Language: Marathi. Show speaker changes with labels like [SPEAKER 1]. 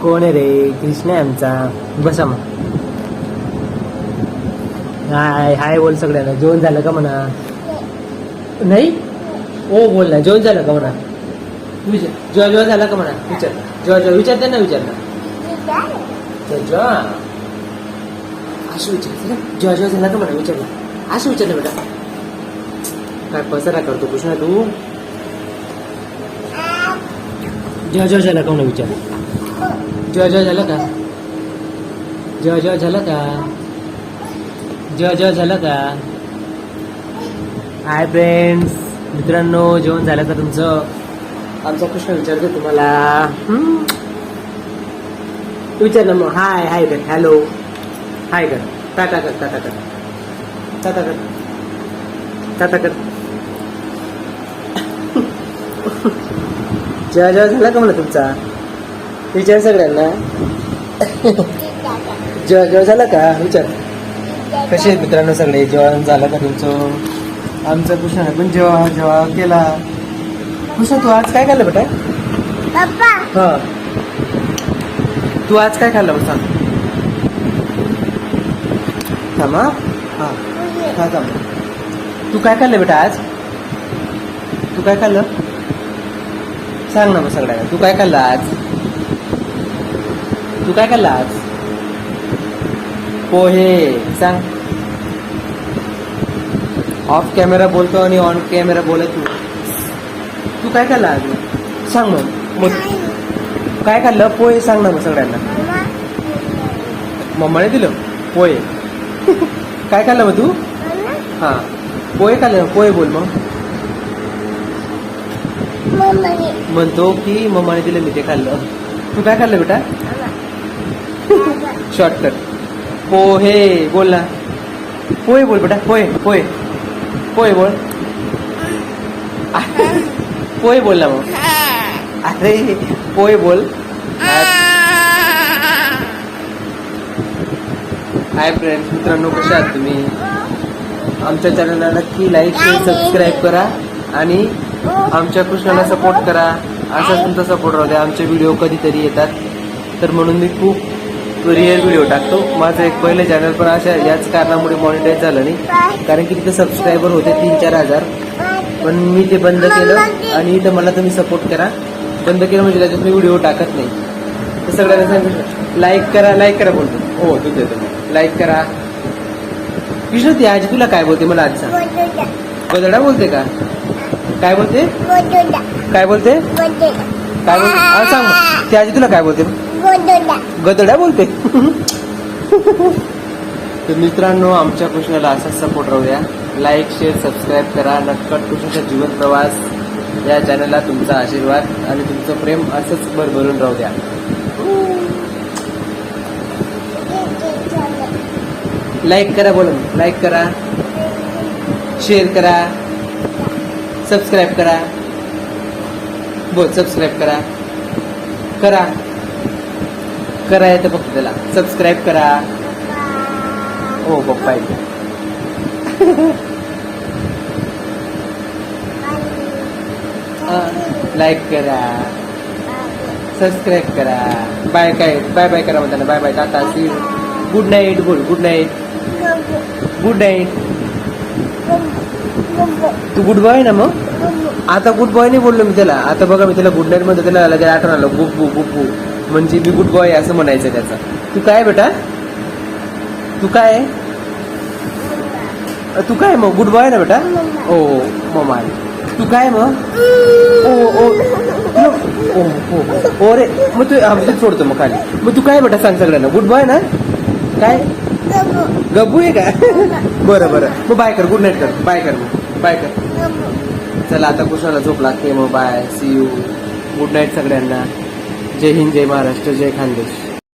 [SPEAKER 1] कोण आहे रे? कृष्ण आहे आमचा. बसा मग. हाय हाय बोल सगळ्यांना. जेवण झालं का म्हणा? नाही ओ बोल ना. जेवण झालं का म्हणा? विचार जेव्हा झाला का म्हणा? विचार जेव्हा विचारते ना. विचार ना जेव्हा असं विचार जेव्हा झाला का म्हणा? विचारला असं विचारलं बेटा. काय पसारा करतो कृष्णा तू? जेव्हा झाला का म्हणा? विचार जेव्हा झालं का? जेव्हा झालं का? जेव्हा झालं का? हाय फ्रेंड्स, मित्रांनो, जेवण झालं का तुमचं? आमचा कृष्ण विचारतो तुम्हाला. विचार ना मग. हाय हाय कर. हॅलो हाय कर. टाटा कर. टाटा कर. टाटा कर. टाटा कर. जेव्हा झाला का म्हणा तुमचा? विचार सगळ्यांना. जेव्हा झाला का? विचार. कसे आहेत मित्रांनो सगळे? जेवण झालं का तुमचं? आमचा कृष्ण पण जेव्हा केला. कृष्ण तू आज काय खाल्लं बेटा? हा तू आज काय खाल्लं बघ सांग. थांबा. हा हा थांब. तू काय खाल्लं बेटा आज? तू काय खाल्लं सांग ना मग सगळ्यांना. तू काय खाल्लं आज? तू काय खाल्लं आज? पोहे. सांग. ऑफ कॅमेरा बोलतो आणि ऑन कॅमेरा बोलत तू. तू काय खाल्लं आज? सांग मग. काय खाल्लं? पोहे. सांग ना मग सगळ्यांना. मम्माने दिलं पोहे. काय खाल्लं मग तू? हा पोहे खाल्लं. पोहे बोल मग. म्हणतो की मम्माने दिलं मी ते खाल्लं. तू काय खाल्लं बेटा? शॉर्टकट. पोहे बोल ना. पोहे बोल बेटा. पोहे पोहे पोहे बोल. पोहे बोल ना मग. अरे पोहे बोल. हाय फ्रेंड्स, मित्रांनो, कसे आहात तुम्ही? आमच्या चॅनलला नक्की लाईक शेअर सबस्क्राईब करा आणि आमच्या कृष्णाला सपोर्ट करा. असा तुमचा सपोर्ट राहू द्या. आमचे व्हिडिओ कधीतरी येतात तर म्हणून मी खूप रिअल व्हिडिओ टाकतो. माझं एक पहिलं चॅनल पण अशा याच कारणामुळे मॉनिटाईज झालं नाही, कारण की तिथे सबस्क्रायबर होते 3-4 हजार. पण मी ते बंद केलं आणि इथं मला तुम्ही सपोर्ट करा. बंद केलं म्हणजे त्याच्यात मी व्हिडिओ टाकत नाही. तर सगळ्यांना सांगितलं लाईक करा. लाईक करा बोलतो. हो तू देतो. लाईक करा. कृष्ण ती आजी तुला काय बोलते मला आज सांग. गदडा बोलते का? काय बोलते? काय बोलते? काय बोलते सांग. ती आजी तुला काय बोलते? गदडा बोलते. तर मित्रांनो, आमच्या कृष्णाला असाच सपोर्ट राहू द्या. लाईक शेअर सबस्क्राईब करा. नटखट कृष्णाचा जीवन प्रवास या चॅनलला तुमचा आशीर्वाद आणि तुमचं प्रेम असंच भरभरून राहू द्या. लाईक करा. बोला. लाईक करा. शेअर करा. सबस्क्राईब करा. बोल. सबस्क्राईब करा. करा करा येतं फक्त त्याला. सबस्क्राईब करा. हो पप्पा येते. लाईक करा. सबस्क्राईब करा. बाय. काय बाय बाय करा म्हणताना. Bye bye. Tata. See you. Good night बोल. Good night. Good night. तू गुड बॉय ना मग? आता गुड बॉय नाही बोललो मी त्याला. आता बघा मी त्याला गुड नाईट म्हणतो. त्याला लगेच आठवण आलं. गुब्बू गुब्बू म्हणजे मी गुड बॉय असं म्हणायचं त्याचं. तू काय बेटा? तू काय? तू काय मग? गुड बॉय ना बेटा? ओ मम्मा. तू काय मग? ओ ओ ओ ओ रे. मग तू आमचं सोडतो मग खाली. मग तू काय बेटा सांग सगळ्यांना. गुड बॉय ना? काय गब्बू आहे का? बरं बरं. मग बाय कर. गुड नाईट कर. बाय कर. मग बाय कर. चला आता कृष्णाला झोप लागते. मग bye. See you. Good night सगळ्यांना. जय हिंद. जय महाराष्ट्र. जय खानदेश.